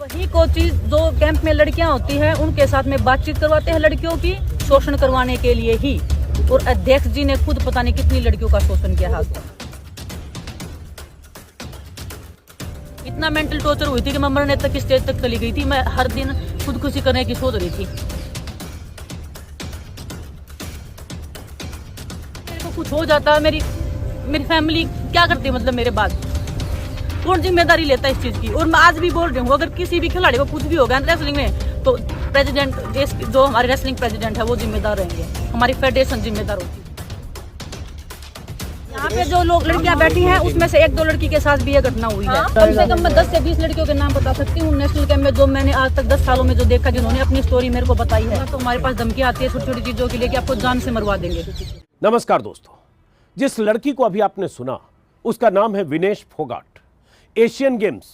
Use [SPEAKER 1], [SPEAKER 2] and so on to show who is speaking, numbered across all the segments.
[SPEAKER 1] वही कोचिज जो कैंप में लड़कियां होती हैं उनके साथ में बातचीत करवाते हैं लड़कियों की, शोषण करवाने के लिए ही। और अध्यक्ष जी ने खुद पता नहीं कितनी लड़कियों का शोषण किया आज तक। इतना मेंटल टॉर्चर हुई थी कि मैं मरने तक की स्टेज तक चली गई थी। मैं हर दिन खुदकुशी करने की सोच रही थी। मेरे को कुछ हो जाता, मेरी फैमिली क्या करती है, मतलब मेरे बाद कौन जिम्मेदारी लेता है इस चीज की। और मैं आज भी बोल रही हूँ, अगर किसी भी खिलाड़ी को कुछ भी होगा रेसलिंग में तो प्रेसिडेंट, जो हमारे रेसलिंग प्रेसिडेंट है वो जिम्मेदार रहेंगे, हमारी फेडरेशन जिम्मेदार होगी। यहाँ पे जो लोग लड़कियां बैठी हैं उसमें से 1-2 लड़की के साथ भी ये घटना हुई है। कम से कम मैं 10 से 20 लड़कियों के नाम बता सकती हूँ नेशनल कैंप में, जो मैंने आज तक 10 सालों में जो देखा, जिन्होंने अपनी स्टोरी मेरे को बताई है। तो हमारे पास धमकी आती है छोटी छोटी चीजों के लिए कि आपको जान से मरवा देंगे।
[SPEAKER 2] नमस्कार दोस्तों, जिस लड़की को अभी आपने सुना उसका नाम है विनेश फोगाट। एशियन गेम्स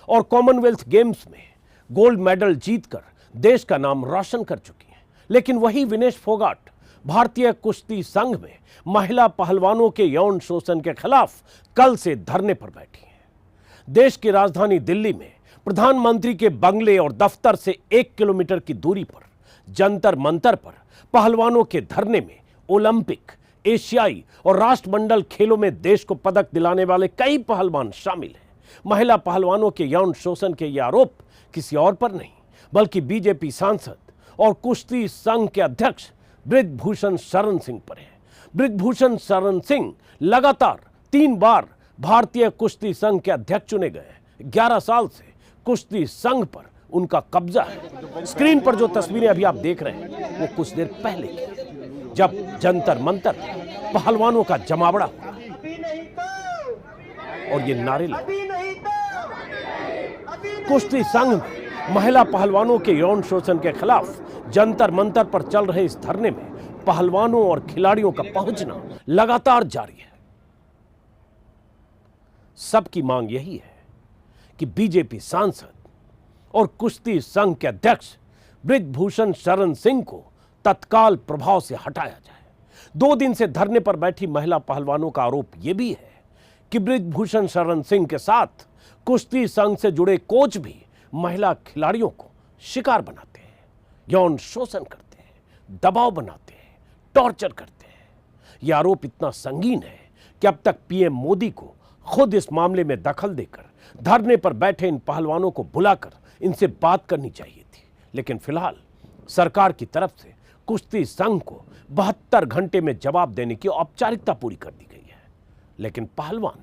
[SPEAKER 2] और कॉमनवेल्थ गेम्स में गोल्ड मेडल जीतकर देश का नाम रोशन कर चुकी है। लेकिन वही विनेश फोगाट भारतीय कुश्ती संघ में महिला पहलवानों के यौन शोषण के खिलाफ कल से धरने पर बैठी हैं। देश की राजधानी दिल्ली में प्रधानमंत्री के बंगले और दफ्तर से 1 किलोमीटर की दूरी पर जंतर मंतर पर पहलवानों के धरने में ओलंपिक, एशियाई और राष्ट्रमंडल खेलों में देश को पदक दिलाने वाले कई पहलवान शामिल हैं। महिला पहलवानों के यौन शोषण के ये आरोप किसी और पर नहीं बल्कि बीजेपी सांसद और कुश्ती संघ के अध्यक्ष बृजभूषण शरण सिंह पर है। बृजभूषण शरण सिंह लगातार 3 बार भारतीय कुश्ती संघ के अध्यक्ष चुने गए। 11 साल से कुश्ती संघ पर उनका कब्जा है। स्क्रीन पर जो तस्वीरें अभी आप देख रहे हैं वो कुछ देर पहले की, जब जंतर मंतर पहलवानों का जमावड़ा हुआ और ये नारे लगे। कुश्ती संघ में महिला पहलवानों के यौन शोषण के खिलाफ जंतर मंतर पर चल रहे इस धरने में पहलवानों और खिलाड़ियों का पहुंचना लगातार जारी है। सबकी मांग यही है कि बीजेपी सांसद और कुश्ती संघ के अध्यक्ष बृजभूषण शरण सिंह को तत्काल प्रभाव से हटाया जाए। 2 दिन से धरने पर बैठी महिला पहलवानों का आरोप यह भी है कि बृजभूषण शरण सिंह के साथ कुश्ती संघ से जुड़े कोच भी महिला खिलाड़ियों को शिकार बनाते हैं, यौन शोषण करते हैं, दबाव बनाते हैं, टॉर्चर करते हैं। यह आरोप इतना संगीन है कि अब तक पीएम मोदी को खुद इस मामले में दखल देकर धरने पर बैठे इन पहलवानों को बुलाकर इनसे बात करनी चाहिए थी। लेकिन फिलहाल सरकार की तरफ से कुश्ती संघ को 72 घंटे में जवाब देने की औपचारिकता पूरी कर दी गई है। लेकिन पहलवान,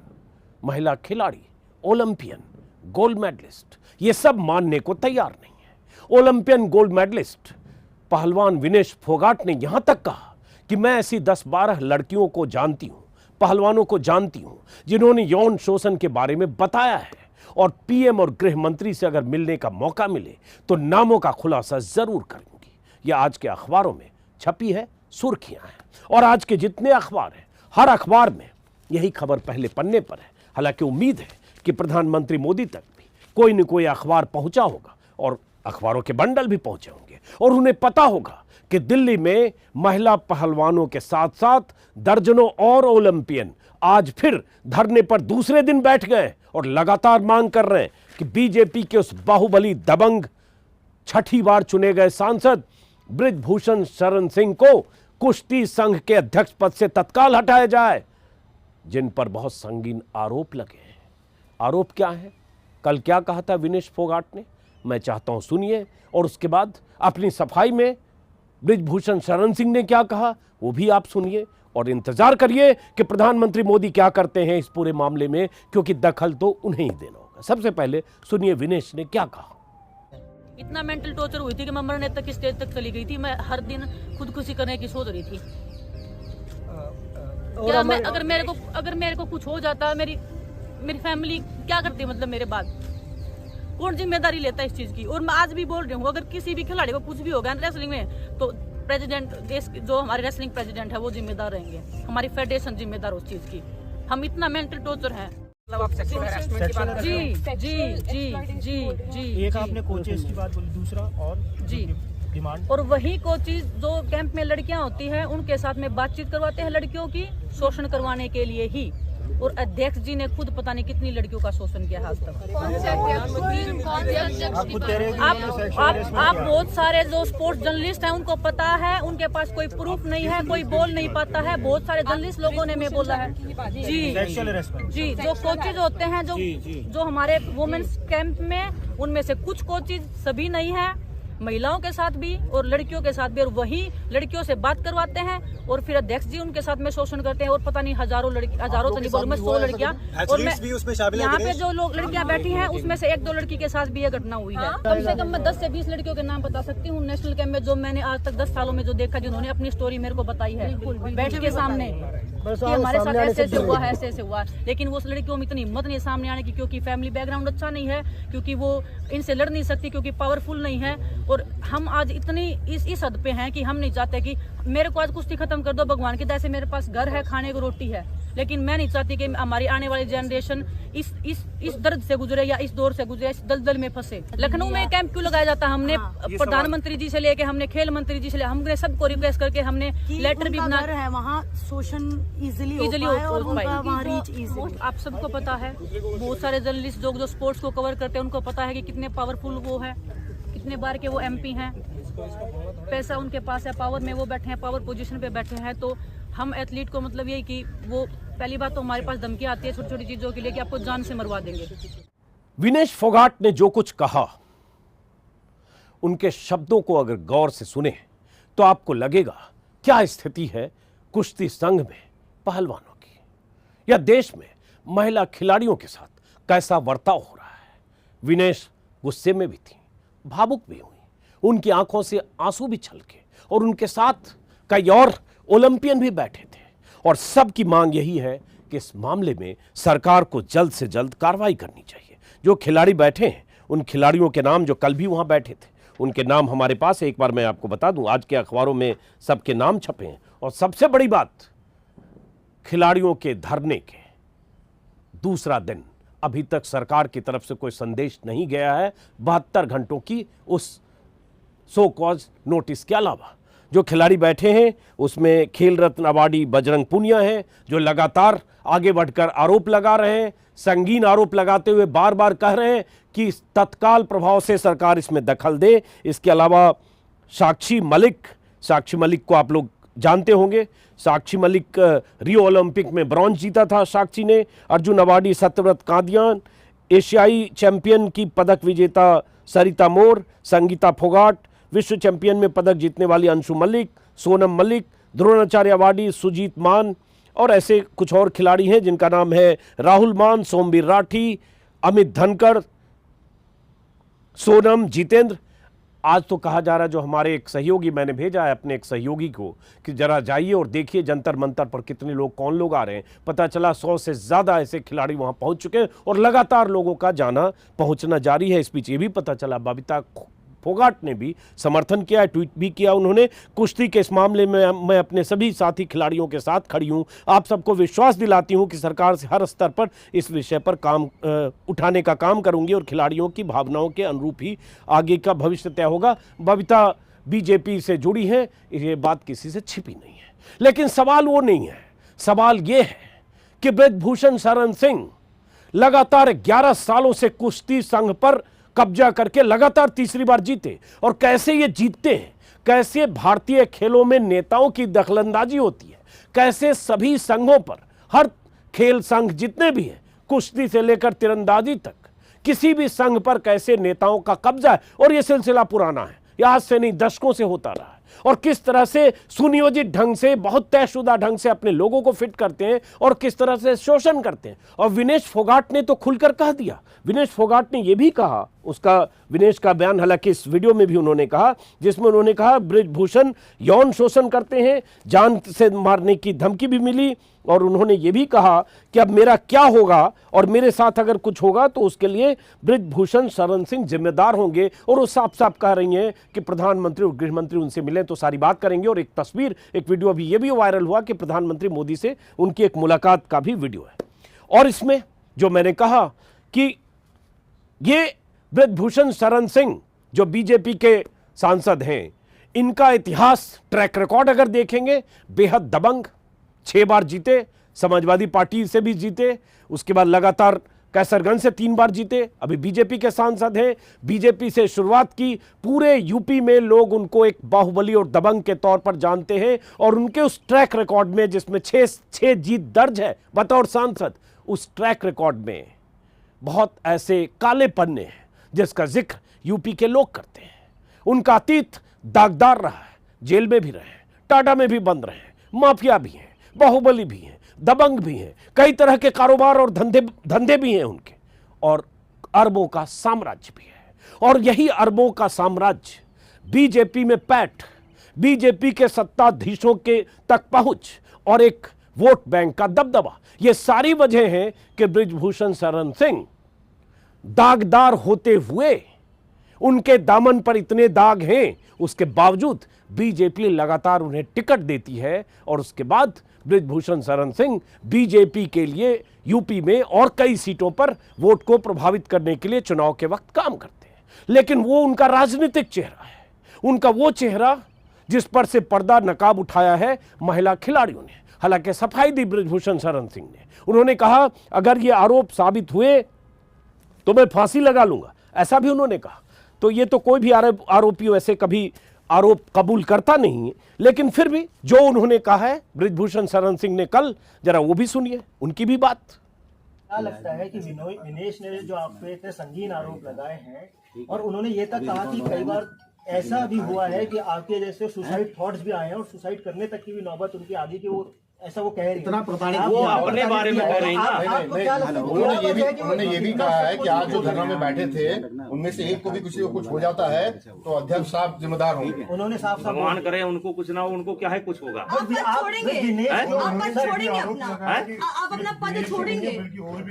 [SPEAKER 2] महिला खिलाड़ी, ओलंपियन, गोल्ड मेडलिस्ट ये सब मानने को तैयार नहीं है। ओलंपियन गोल्ड मेडलिस्ट पहलवान विनेश फोगाट ने यहां तक कहा कि मैं ऐसी 10-12 लड़कियों को जानती हूं, पहलवानों को जानती हूं जिन्होंने यौन शोषण के बारे में बताया है, और पीएम और गृह मंत्री से अगर मिलने का मौका मिले तो नामों का खुलासा जरूर करूंगी। यह आज के अखबारों में छपी है, सुर्खियां हैं, और आज के जितने अखबार हैं हर अखबार में यही खबर पहले पन्ने पर है। हालांकि उम्मीद है कि प्रधानमंत्री मोदी तक भी कोई न कोई अखबार पहुंचा होगा और अखबारों के बंडल भी पहुंचे होंगे, और उन्हें पता होगा कि दिल्ली में महिला पहलवानों के साथ साथ दर्जनों और ओलंपियन आज फिर धरने पर दूसरे दिन बैठ गए और लगातार मांग कर रहे हैं कि बीजेपी के उस बाहुबली दबंग 6ठी बार चुने गए सांसद बृजभूषण शरण सिंह को कुश्ती संघ के अध्यक्ष पद से तत्काल हटाया जाए, जिन पर बहुत संगीन आरोप लगे हैं। आरोप क्या है, कल क्या कहा था विनेश फोगाट ने, मैं चाहता हूं सुनिए, और उसके बाद अपनी सफाई में बृजभूषण शरण सिंह ने क्या कहा वो भी आप सुनिए, और इंतजार करिए कि प्रधानमंत्री मोदी क्या करते हैं इस पूरे मामले में, क्योंकि दखल तो उन्हें ही देना होगा। सबसे पहले सुनिए विनेश ने क्या कहा।
[SPEAKER 1] इतना मेंटल टॉर्चर हुई थी कि मैं मरने तक की स्टेज तक चली गई थी। मैं हर दिन खुदकुशी करने की सोच रही थी। क्या मैं अगर मेरे को कुछ हो जाता, मेरी फैमिली क्या करती, मतलब मेरे बाद कौन जिम्मेदारी लेता है इस चीज की। और मैं आज भी बोल रही हूँ, अगर किसी भी खिलाड़ी को कुछ भी होगा रेसलिंग में तो प्रेसिडेंट, जो हमारे रेसलिंग प्रेसिडेंट है वो जिम्मेदार रहेंगे, हमारी फेडरेशन जिम्मेदार उस चीज की। हम इतना मेंटल टॉर्चर है।
[SPEAKER 3] मतलब आप सेक्सुअल हैरेसमेंट की बात
[SPEAKER 1] जी।
[SPEAKER 3] एक आपने कोचेस की बात बोली, दूसरा और
[SPEAKER 1] जी
[SPEAKER 3] डिमांड।
[SPEAKER 1] और वही कोचिज जो कैंप में लड़कियां होती हैं उनके साथ में बातचीत करवाते हैं लड़कियों की, शोषण करवाने के लिए ही। और अध्यक्ष जी ने खुद पता नहीं कितनी लड़कियों का शोषण किया आज तक।
[SPEAKER 3] आप खुद कह रहे हो कि उन्होंने सेक्सुअल
[SPEAKER 1] आप
[SPEAKER 3] हरेसमेंट किया।
[SPEAKER 1] बहुत सारे जो स्पोर्ट्स जर्नलिस्ट हैं उनको पता है, उनके पास कोई प्रूफ नहीं है, कोई बोल नहीं पाता है। बहुत सारे जर्नलिस्ट लोगों ने मैं बोला है जी
[SPEAKER 3] सेक्सुअल हरेसमेंट।
[SPEAKER 1] जी। जो कोचेज होते हैं जो हमारे वुमेन्स कैंप में, उनमें से कुछ कोचेज, सभी नहीं है, महिलाओं के साथ भी और लड़कियों के साथ भी, और वही लड़कियों से बात करवाते हैं और फिर अध्यक्ष जी उनके साथ में शोषण करते हैं। और पता नहीं हजारों तो नहीं बोलूं मैं, 100 लड़कियां, और मैं यहाँ पे जो लोग लड़कियां बैठी हैं उसमें से 1-2 लड़की के साथ भी ये घटना हुई है। कम से कम मैं 10 से 20 लड़कियों के नाम बता सकती हूँ नेशनल कैंप में, जो मैंने आज तक 10 सालों में जो देखा, जिन्होंने अपनी स्टोरी मेरे को बताई है बैठ के सामने कि हमारे साथ ऐसे हुआ है, ऐसे हुआ। लेकिन वो लड़कियों में इतनी हिम्मत नहीं है सामने आने की, क्योंकि फैमिली बैकग्राउंड अच्छा नहीं है, क्योंकि वो इनसे लड़ नहीं सकती, क्योंकि पावरफुल नहीं है। और हम आज इतनी इस हद पे हैं कि हम नहीं चाहते कि मेरे को आज कुश्ती खत्म कर दो भगवान की दया से, मेरे पास घर है, खाने को रोटी है, लेकिन मैं नहीं चाहती कि हमारी आने वाली जनरेशन इस दर्द से गुजरे या इस दौर से गुजरे, इस दलदल में फंसे। लखनऊ में कैंप क्यों लगाया जाता? हमने प्रधानमंत्री जी से लेके, हमने खेल मंत्री जी से, हमने सबको रिक्वेस्ट करके हमने लेटर भी बना
[SPEAKER 4] है, वहाँ शोषण इजीली हो पाए, वहाँ रीच इजीली।
[SPEAKER 1] आप सबको पता है, बहुत सारे जर्नलिस्ट जो स्पोर्ट्स को कवर करते हैं उनको पता है कि कितने पावरफुल वो है, कितने बार के वो MP हैं, पैसा उनके पास है, पावर में वो बैठे हैं, पावर पोजीशन पे बैठे हैं। तो हम एथलीट को मतलब यही कि वो पहली बात तो हमारे पास धमकी आती है छोटी छोटी चीजों के लिए कि आपको जान से मरवा देंगे।
[SPEAKER 2] विनेश फोगाट ने जो कुछ कहा, उनके शब्दों को अगर गौर से सुने तो आपको लगेगा क्या स्थिति है कुश्ती संघ में पहलवानों की, या देश में महिला खिलाड़ियों के साथ कैसा बर्ताव हो रहा है। विनेश गुस्से में भी थी, भावुक भी हुई, उनकी आंखों से आंसू भी छलके, और उनके साथ कई और ओलंपियन भी बैठे थे। और सबकी मांग यही है कि इस मामले में सरकार को जल्द से जल्द कार्रवाई करनी चाहिए। जो खिलाड़ी बैठे हैं, उन खिलाड़ियों के नाम, जो कल भी वहां बैठे थे, उनके नाम हमारे पास है। एक बार मैं आपको बता दूं, आज के अखबारों में सबके नाम छपे हैं। और सबसे बड़ी बात, खिलाड़ियों के धरने के दूसरा दिन अभी तक सरकार की तरफ से कोई संदेश नहीं गया है। 72 घंटों की उस सो कॉज नोटिस के अलावा जो खिलाड़ी बैठे हैं उसमें खेल रत्न अवार्डी बजरंग पुनिया हैं, जो लगातार आगे बढ़कर आरोप लगा रहे हैं, संगीन आरोप लगाते हुए बार बार कह रहे हैं कि तत्काल प्रभाव से सरकार इसमें दखल दे। इसके अलावा साक्षी मलिक को आप लोग जानते होंगे। साक्षी मलिक रियो ओलंपिक में ब्रॉन्ज जीता था साक्षी ने। अर्जुन अवार्डी सत्यव्रत कादियान, एशियाई चैंपियन की पदक विजेता सरिता मोर, संगीता फोगाट, विश्व चैंपियन में पदक जीतने वाली अंशु मलिक, सोनम मलिक, द्रोणाचार्य अवार्डी सुजीत मान, और ऐसे कुछ और खिलाड़ी हैं जिनका नाम है राहुल मान, सोमवीर राठी, अमित धनखड़, सोनम, जितेंद्र। आज तो कहा जा रहा है, जो हमारे एक सहयोगी, मैंने भेजा है अपने एक सहयोगी को कि जरा जाइए और देखिए जंतर मंतर पर कितने लोग, कौन लोग आ रहे हैं। पता चला 100 से ज़्यादा ऐसे खिलाड़ी वहां पहुंच चुके हैं और लगातार लोगों का जाना पहुंचना जारी है। इस बीच ये भी पता चला बबीता फोगाट ने भी समर्थन किया है, ट्वीट भी किया उन्होंने। कुश्ती के इस मामले में मैं अपने सभी साथी खिलाड़ियों के साथ खड़ी हूं। आप सबको विश्वास दिलाती हूं कि सरकार से हर स्तर पर इस विषय पर काम उठाने का काम करूंगी और खिलाड़ियों की भावनाओं के अनुरूप ही आगे का भविष्य तय होगा। बबीता बीजेपी से जुड़ी है, ये बात किसी से छिपी नहीं है। लेकिन सवाल वो नहीं है, सवाल ये है कि बृजभूषण शरण सिंह लगातार 11 सालों से कुश्ती संघ पर कब्जा करके लगातार तीसरी बार जीते। और कैसे ये जीतते हैं, कैसे भारतीय खेलों में नेताओं की दखलंदाजी होती है, कैसे सभी संघों पर, हर खेल संघ जितने भी हैं, कुश्ती से लेकर तीरंदाजी तक, किसी भी संघ पर कैसे नेताओं का कब्जा है। और ये सिलसिला पुराना है, ये आज से नहीं, दशकों से होता रहा है। और किस तरह से सुनियोजित ढंग से, बहुत तयशुदा ढंग से अपने लोगों को फिट करते हैं और किस तरह से शोषण करते हैं। और विनेश फोगाट ने तो खुलकर कह दिया। विनेश फोगाट ने यह भी कहा, उसका विनेश का बयान हालांकि इस वीडियो में भी उन्होंने कहा, जिसमें उन्होंने कहा बृजभूषण यौन शोषण करते हैं, जान से मारने की धमकी भी मिली। और उन्होंने ये भी कहा कि अब मेरा क्या होगा और मेरे साथ अगर कुछ होगा तो उसके लिए बृजभूषण शरण सिंह जिम्मेदार होंगे। और वो साफ साफ कह रही हैं कि प्रधानमंत्री और गृह मंत्री उनसे मिलें तो सारी बात करेंगे। और एक तस्वीर, एक वीडियो अभी ये भी वायरल हुआ कि प्रधानमंत्री मोदी से उनकी एक मुलाकात का भी वीडियो है। और इसमें जो मैंने कहा कि ये बृजभूषण शरण सिंह जो बीजेपी के सांसद हैं, इनका इतिहास, ट्रैक रिकॉर्ड अगर देखेंगे, बेहद दबंग। 6 बार जीते, समाजवादी पार्टी से भी जीते, उसके बाद लगातार कैसरगंज से 3 बार जीते, अभी बीजेपी के सांसद हैं, बीजेपी से शुरुआत की, पूरे यूपी में लोग उनको एक बाहुबली और दबंग के तौर पर जानते हैं। और उनके उस ट्रैक रिकॉर्ड में जिसमें 6 जीत दर्ज है बतौर सांसद, उस ट्रैक रिकॉर्ड में बहुत ऐसे काले पन्ने हैं जिसका जिक्र यूपी के लोग करते हैं। उनका अतीत दागदार रहा है, जेल में भी रहे, टाटा में भी बंद रहे, माफिया भी हैं, बाहुबली भी हैं, दबंग भी हैं, कई तरह के कारोबार और धंधे भी हैं उनके, और अरबों का साम्राज्य भी है। और यही अरबों का साम्राज्य बीजेपी में पैठ, बीजेपी के सत्ताधीशों के तक पहुंच और एक वोट बैंक का दबदबा, ये सारी वजह है कि बृजभूषण शरण सिंह दागदार होते हुए, उनके दामन पर इतने दाग हैं, उसके बावजूद बीजेपी लगातार उन्हें टिकट देती है। और उसके बाद बृजभूषण शरण सिंह बीजेपी के लिए यूपी में और कई सीटों पर वोट को प्रभावित करने के लिए चुनाव के वक्त काम करते हैं। लेकिन वो उनका राजनीतिक चेहरा है, उनका वो चेहरा जिस पर से पर्दा नकाब उठाया है महिला खिलाड़ियों ने। हालांकि सफाई दी बृजभूषण शरण सिंह ने, उन्होंने कहा अगर ये आरोप साबित हुए तो मैं फांसी लगा लूंगा, ऐसा भी उन्होंने कहा। तो ये तो कोई भी आरोपी वैसे कभी आरोप कबूल करता नहीं है, लेकिन फिर भी जो उन्होंने कहा है बृजभूषण शरण सिंह ने कल, जरा वो भी सुनिए उनकी भी बात।
[SPEAKER 3] क्या लगता है कि विनेश ने जो आप पे इतने संगीन आरोप लगाए हैं, और उन्होंने ये तक कहा कि कई बार ऐसा भी हुआ है कि आपके जैसे सुसाइड थॉट्स भी आए हैं और सुसाइड करने तक की भी नौबत उनकी आ गई, कि वो ऐसा वो कह रही है।
[SPEAKER 5] इतना प्रताड़ित वो अपने बारे में कह रही ना।
[SPEAKER 6] उन्होंने ये भी कहा है कि आज जो धरना में बैठे थे उनमें से एक को भी किसी को कुछ हो जाता है तो अध्यक्ष साहब जिम्मेदार होंगे।
[SPEAKER 3] उन्होंने साफ
[SPEAKER 5] भगवान करे उनको कुछ ना हो, उनको क्या है कुछ होगा।
[SPEAKER 7] आप छोड़ेंगे अपना, आप अपना पद छोड़ेंगे,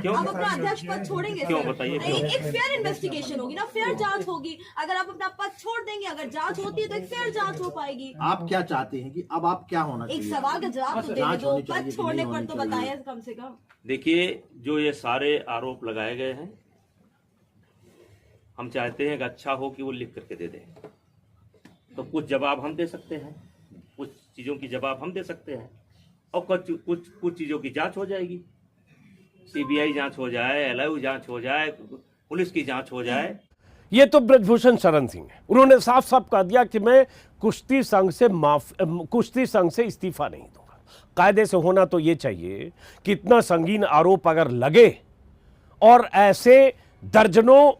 [SPEAKER 7] आप अपना अध्यक्ष पद छोड़ेंगे।
[SPEAKER 5] क्यों बताइए?
[SPEAKER 7] एक फेयर इन्वेस्टिगेशन होगी ना, फेयर जांच होगी। अगर आप अपना पद छोड़ देंगे, अगर जांच होती है तो एक फेयर जांच हो पाएगी।
[SPEAKER 5] आप क्या चाहते हैं कि अब आप क्या होना चाहिए?
[SPEAKER 7] एक सवाल का जवाब तो दे दो, पद छोड़ने पर तो बताया कम से कम।
[SPEAKER 8] देखिए, जो ये सारे आरोप लगाए गए हैं, हम चाहते हैं कि अच्छा हो कि वो लिख करके दे दें, तो कुछ जवाब हम दे सकते हैं, कुछ चीज़ों की जवाब हम दे सकते हैं, और कुछ चीज़ों की जांच हो जाएगी। सीबीआई जांच हो जाए, एलआईयू जांच हो जाए, पुलिस की जांच हो जाए।
[SPEAKER 2] ये तो बृजभूषण शरण सिंह है, उन्होंने साफ साफ कह दिया कि मैं कुश्ती संघ से इस्तीफा नहीं दूंगा। कायदे से होना तो ये चाहिए कि इतना संगीन आरोप अगर लगे और ऐसे दर्जनों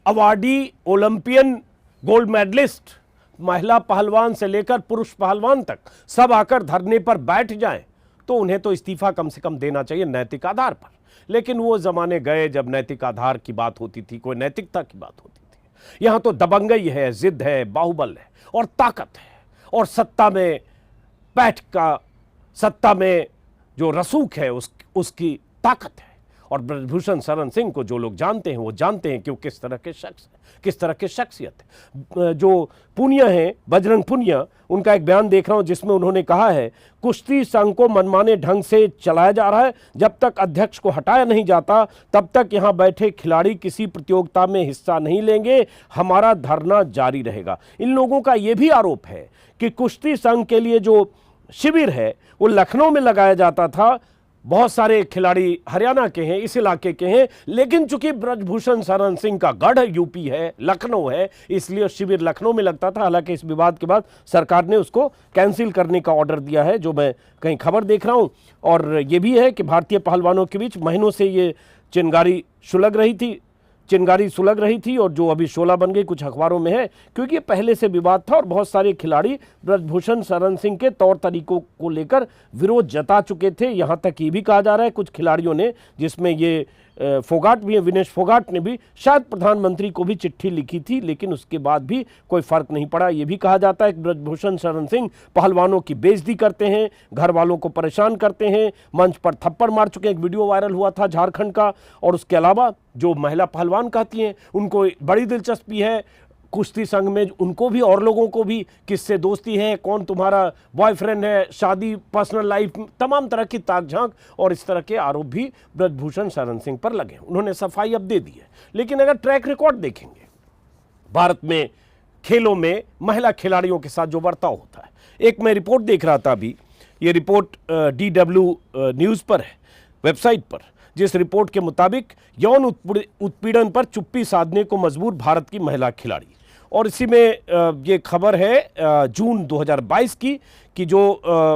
[SPEAKER 2] अवार्डी, ओलंपियन, गोल्ड मेडलिस्ट, महिला पहलवान से लेकर पुरुष पहलवान तक सब आकर धरने पर बैठ जाएं, तो उन्हें तो इस्तीफा कम से कम देना चाहिए नैतिक आधार पर। लेकिन वो जमाने गए जब नैतिक आधार की बात होती थी, कोई नैतिकता की बात होती थी। यहां तो दबंगई है, जिद है, बाहुबल है और ताकत है, और सत्ता में पैठ का, सत्ता में जो रसूख है उसकी ताकत है। और बृजभूषण शरण सिंह को जो लोग जानते हैं वो जानते हैं कि वो किस तरह के शख्स है, किस तरह की शख्सियत है। जो पुनिया हैं, बजरंग पुनिया, उनका एक बयान देख रहा हूं जिसमें उन्होंने कहा है कुश्ती संघ को मनमाने ढंग से चलाया जा रहा है, जब तक अध्यक्ष को हटाया नहीं जाता तब तक यहां बैठे खिलाड़ी किसी प्रतियोगिता में हिस्सा नहीं लेंगे, हमारा धरना जारी रहेगा। इन लोगों का यह भी आरोप है कि कुश्ती संघ के लिए जो शिविर है वो लखनऊ में लगाया जाता था। बहुत सारे खिलाड़ी हरियाणा के हैं, इस इलाके के हैं, लेकिन चूंकि बृजभूषण शरण सिंह का गढ़ यूपी है, लखनऊ है, इसलिए शिविर लखनऊ में लगता था। हालांकि इस विवाद के बाद सरकार ने उसको कैंसिल करने का ऑर्डर दिया है, जो मैं कहीं खबर देख रहा हूं। और ये भी है कि भारतीय पहलवानों के बीच महीनों से ये चिंगारी सुलग रही थी और जो अभी शोला बन गई, कुछ अखबारों में है, क्योंकि ये पहले से विवाद था और बहुत सारे खिलाड़ी बृजभूषण शरण सिंह के तौर तरीकों को लेकर विरोध जता चुके थे। यहाँ तक ये भी कहा जा रहा है कुछ खिलाड़ियों ने, जिसमें ये फोगाट भी है, विनेश फोगाट ने भी शायद प्रधानमंत्री को भी चिट्ठी लिखी थी, लेकिन उसके बाद भी कोई फर्क नहीं पड़ा। ये भी कहा जाता है कि बृजभूषण शरण सिंह पहलवानों की बेइज्जती करते हैं, घर वालों को परेशान करते हैं, मंच पर थप्पड़ मार चुके हैं। एक वीडियो वायरल हुआ था झारखंड का। और उसके अलावा जो महिला पहलवान कहती हैं उनको बड़ी दिलचस्पी है कुश्ती संघ में, उनको भी और लोगों को भी किससे दोस्ती है, कौन तुम्हारा बॉयफ्रेंड है, शादी, पर्सनल लाइफ, तमाम तरह की ताक झांक और इस तरह के आरोप भी बृजभूषण शरण सिंह पर लगे। उन्होंने सफाई अब दे दी है। लेकिन अगर ट्रैक रिकॉर्ड देखेंगे भारत में खेलों में महिला खिलाड़ियों के साथ जो बर्ताव होता है, एक मैं रिपोर्ट देख रहा था अभी, ये रिपोर्ट DW न्यूज़ पर है, वेबसाइट पर, जिस रिपोर्ट के मुताबिक यौन उत्पीड़न पर चुप्पी साधने को मजबूर भारत की महिला खिलाड़ी। और इसी में ये खबर है जून 2022 की कि जो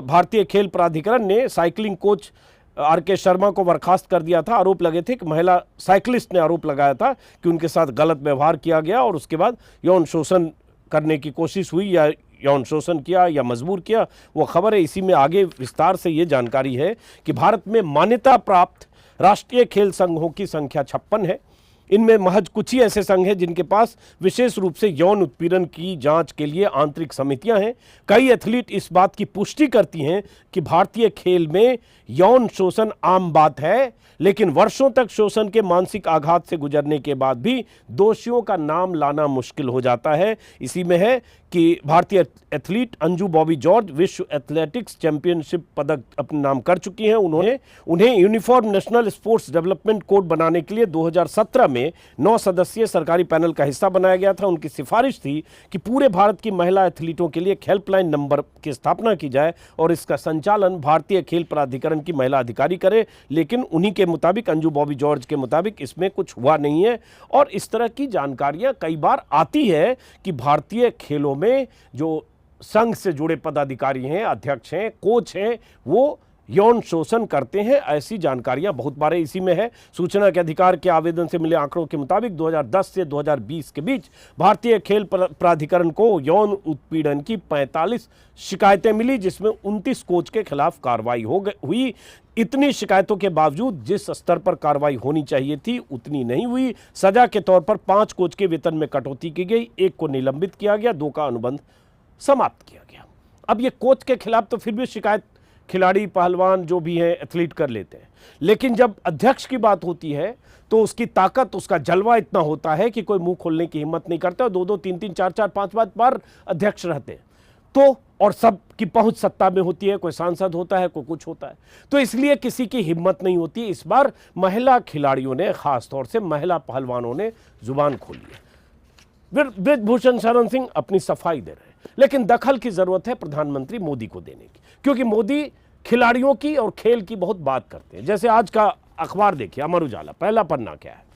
[SPEAKER 2] भारतीय खेल प्राधिकरण ने साइकिलिंग कोच आर.के. शर्मा को बर्खास्त कर दिया था। आरोप लगे थे कि महिला साइकिलिस्ट ने आरोप लगाया था कि उनके साथ गलत व्यवहार किया गया और उसके बाद यौन शोषण करने की कोशिश हुई या यौन शोषण किया या मजबूर किया, वो खबर है। इसी में आगे विस्तार से ये जानकारी है कि भारत में मान्यता प्राप्त राष्ट्रीय खेल संघों की संख्या 56 है। इनमें महज कुछ ही ऐसे संघ हैं जिनके पास विशेष रूप से यौन उत्पीड़न की जांच के लिए आंतरिक समितियां हैं। कई एथलीट इस बात की पुष्टि करती हैं कि भारतीय खेल में यौन शोषण आम बात है, लेकिन वर्षों तक शोषण के मानसिक आघात से गुजरने के बाद भी दोषियों का नाम लाना मुश्किल हो जाता है। इसी में है कि भारतीय एथलीट अंजू बॉबी जॉर्ज विश्व एथलेटिक्स चैंपियनशिप पदक अपने नाम कर चुकी हैं। उन्हें uniform national sports development code बनाने के लिए 2017 में 9 सदस्यीय सरकारी पैनल का हिस्सा बनाया गया था। उनकी सिफारिश थी कि पूरे भारत की महिला एथलीटों के लिए एक हेल्पलाइन नंबर की स्थापना की जाए और इसका संचालन भारतीय खेल प्राधिकरण की महिला अधिकारी करे, लेकिन उन्हीं के मुताबिक, अंजू बॉबी जॉर्ज के मुताबिक, इसमें कुछ हुआ नहीं है। और इस तरह की जानकारियां कई बार आती है कि भारतीय खेलों में जो संघ से जुड़े पदाधिकारी हैं, अध्यक्ष हैं, कोच हैं, वो यौन शोषण करते हैं। ऐसी जानकारियां बहुत बार इसी में है। सूचना के अधिकार के आवेदन से मिले आंकड़ों के मुताबिक 2010 से 2020 के बीच भारतीय खेल प्राधिकरण को यौन उत्पीड़न की 45 शिकायतें मिली, जिसमें 29 कोच के खिलाफ कार्रवाई हुई। इतनी शिकायतों के बावजूद जिस स्तर पर कार्रवाई होनी चाहिए थी उतनी नहीं हुई। सजा के तौर पर 5 कोच के वेतन में कटौती की गई, 1 को निलंबित किया गया, 2 का अनुबंध समाप्त किया गया। अब ये कोच के खिलाफ तो फिर भी शिकायत खिलाड़ी, पहलवान जो भी है, एथलीट कर लेते हैं, लेकिन जब अध्यक्ष की बात होती है तो उसकी ताकत, उसका जलवा इतना होता है कि कोई मुंह खोलने की हिम्मत नहीं करता। 2-2, 3-3, 4-4, 5-5 बार अध्यक्ष रहते हैं तो, और सब की पहुंच सत्ता में होती है, कोई सांसद होता है, कोई कुछ होता है, तो इसलिए किसी की हिम्मत नहीं होती। इस बार महिला खिलाड़ियों ने, खासतौर से महिला पहलवानों ने जुबान खोली है। ब्रिजभूषण शरण सिंह अपनी सफाई दे रहे हैं, लेकिन दखल की जरूरत है प्रधानमंत्री मोदी को देने की, क्योंकि मोदी खिलाड़ियों की और खेल की बहुत बात करते हैं। जैसे आज का अखबार देखिए, अमर उजाला, पहला पन्ना क्या है?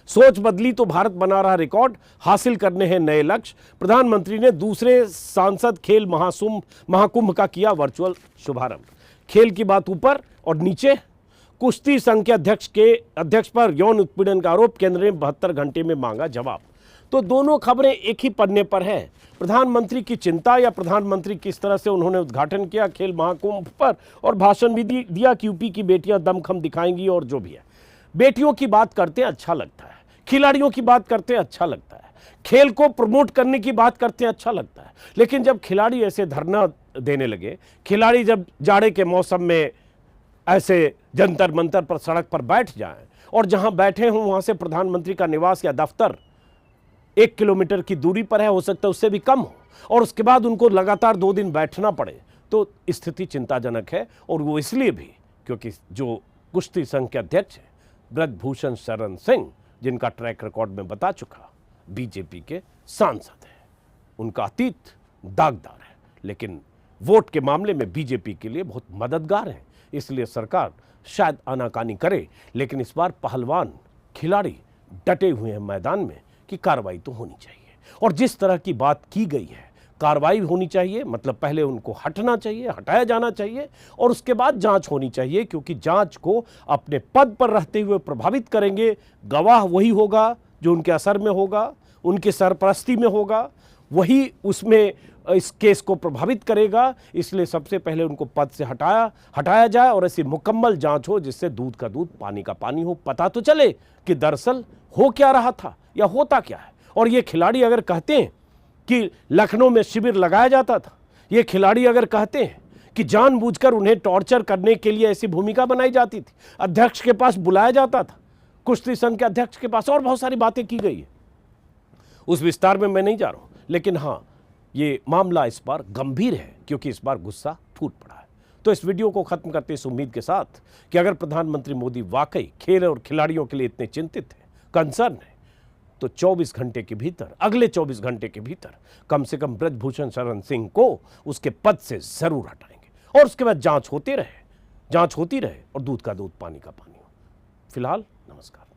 [SPEAKER 2] सोच बदली तो भारत बना रहा रिकॉर्ड, हासिल करने हैं नए लक्ष्य। प्रधानमंत्री ने दूसरे सांसद खेल महाकुंभ का किया वर्चुअल शुभारंभ। खेल की बात ऊपर और नीचे, कुश्ती संघ के अध्यक्ष पर यौन उत्पीड़न का आरोप, केंद्र ने 72 घंटे में मांगा जवाब। तो दोनों खबरें एक ही पन्ने पर है। प्रधानमंत्री की चिंता या प्रधानमंत्री किस तरह से उन्होंने उद्घाटन किया खेल महाकुंभ पर और भाषण भी दिया कि यूपी की बेटियां दमखम दिखाएंगी और जो भी है। बेटियों की बात करते हैं, अच्छा लगता है। खिलाड़ियों की बात करते हैं, अच्छा लगता है। खेल को प्रमोट करने की बात करते हैं, अच्छा लगता है। लेकिन जब खिलाड़ी ऐसे धरना देने लगे, खिलाड़ी जब जाड़े के मौसम में ऐसे जंतर मंतर पर सड़क पर बैठ जाएं और जहां बैठे हों वहां से प्रधानमंत्री का निवास या दफ्तर 1 किलोमीटर की दूरी पर है, हो सकता है उससे भी कम हो, और उसके बाद उनको लगातार 2 दिन बैठना पड़े, तो स्थिति चिंताजनक है। और वो इसलिए भी क्योंकि जो कुश्ती संघ के अध्यक्ष हैं ब्रिजभूषण शरण सिंह, जिनका ट्रैक रिकॉर्ड में बता चुका, बीजेपी के सांसद हैं, उनका अतीत दागदार है, लेकिन वोट के मामले में बीजेपी के लिए बहुत मददगार है। इसलिए सरकार शायद आनाकानी करे, लेकिन इस बार पहलवान खिलाड़ी डटे हुए हैं मैदान में कि कार्रवाई तो होनी चाहिए। और जिस तरह की बात की गई है, कार्रवाई होनी चाहिए, मतलब पहले उनको हटना चाहिए, हटाया जाना चाहिए, और उसके बाद जांच होनी चाहिए, क्योंकि जांच को अपने पद पर रहते हुए प्रभावित करेंगे। गवाह वही होगा जो उनके असर में होगा, उनके सरपरस्ती में होगा, वही उसमें इस केस को प्रभावित करेगा। इसलिए सबसे पहले उनको पद से हटाया जाए और ऐसी मुकम्मल जांच हो जिससे दूध का दूध, पानी का पानी हो, पता तो चले कि दरअसल हो क्या रहा था या होता क्या है। और ये खिलाड़ी अगर कहते हैं कि लखनऊ में शिविर लगाया जाता था, ये खिलाड़ी अगर कहते हैं कि जानबूझकर उन्हें टॉर्चर करने के लिए ऐसी भूमिका बनाई जाती थी, अध्यक्ष के पास बुलाया जाता था, कुश्ती संघ के अध्यक्ष के पास, और बहुत सारी बातें की गई है, उस विस्तार में मैं नहीं जा रहा हूं। लेकिन हाँ, ये मामला इस बार गंभीर है, क्योंकि इस बार गुस्सा फूट पड़ा है। तो इस वीडियो को खत्म करते इस उम्मीद के साथ कि अगर प्रधानमंत्री मोदी वाकई खेल और खिलाड़ियों के लिए इतने चिंतित हैं, कंसर्न है, तो 24 घंटे के भीतर, अगले 24 घंटे के भीतर कम से कम ब्रिजभूषण शरण सिंह को उसके पद से जरूर हटाएंगे, और उसके बाद जांच होती रहे और दूध का दूध, पानी का पानी हो। फिलहाल नमस्कार।